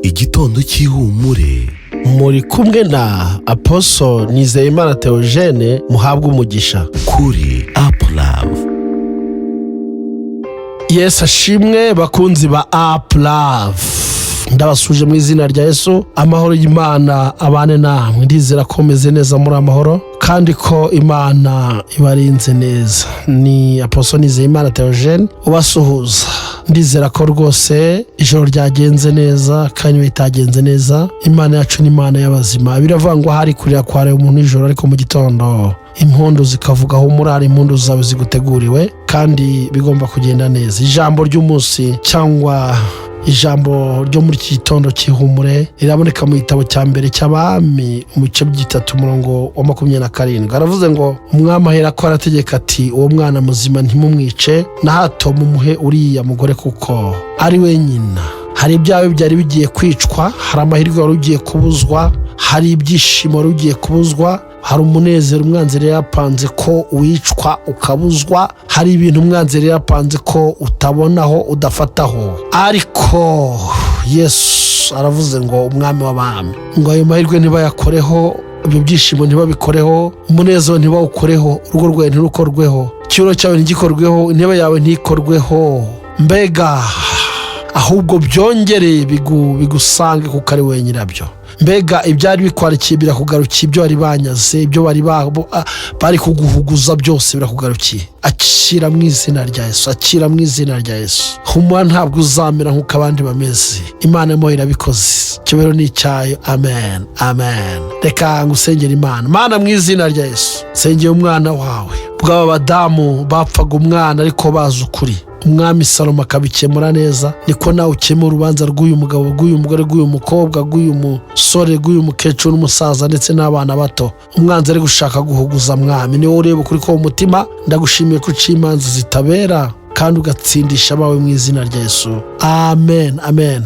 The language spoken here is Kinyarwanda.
igitondo cy'ihumure. muri kumwe na Apostle Nizeyimana Theogene, muhabwe umugisha kuri Uplove. Yesu ashimwe bakunzi ba Uplove, ndabasuje mu izina rya Yesu. Amahoro y'Imana abane namwe, ndizera ko meze neza muri amahoro kandi ko Imana ibarinze neza. Ni Apostle Nizeyimana Theogene ubasuhuza. Ndizera ko rwose ijoro ryagenze neza kandi bitagenze neza. Imana yacu ni Imana y'abazima. Biravuga ngo hari kurira kware umuntu ijoro, ariko mu gitondo impundu zikavuga aho murari, impundu zawe ziguteguriwe kandi bigomba kugenda neza. Ijambo ry'umunsi cyangwa ijambo ryo muri iki gitondo cy'ihumure riraboneka mu gitabo cya mbere cy'Abami mu bice by'itatu umurongo wa 27. Aravuze ngo umwami aherako arategeka ati, uwo mwana muzima ntimumwice, na hato mumuhe uriya mugore kuko ari we nyina. Hari ibyawe byari bigiye kwicwa, hari amahirwe wari ugiye kubuzwa, hari ibyishimo wari ugiye kubuzwa, hari umunezero umwanzi yari yapanze ko wicwa ukabuzwa, hari ibintu umwanzi yari yapanze ko utabonaho udafataho. Ariko Yesu aravuze ngo umwami w'abami, ngo ayo mahirwe ntibayakoreho, ibyo byishimo ntibabikoreho, umunezero ntibawukoreho, urugo rwawe ntirukorweho, icyuro cyawe ntigikorweho, intebe yawe ntikorweho, mbega ahubwo byongereye bigusange kuko ari we nyirabyo. Mbega ibyari bikwarikiye birakugarukiye, ibyo bari banyaze, ibyo bari kuguhuguza byose birakugarukiye. Akira mu izina rya Yesu, akira mu izina rya Yesu. Humura, ntabwo uzamera nk'uko abandi bameze. Imana mo irabikoze, icyubahiro ni icyayo. Amen, amen. Reka ngusengere Imana. Mana, mu izina rya Yesu nsengeye umwana wawe. Bw'aba badamu bapfaga umwana ariko bazi ukuri, umwami Salomo akabikemura neza, niko nawe ukemura urubanza rw'uyu mugabo, rw'uyu mugore, rw'uyu mukobwa, rw'uyu musore, rw'uyu mukecuru n'umusaza ndetse n'abana bato umwanzi ari gushaka guhuguza. Mwami, niwe ureba ukuri ko mu mutima. Ndagushimiye ko uciye imanza zitabera kandi ugatsindisha abawe mu izina rya Yesu. Amen, amen.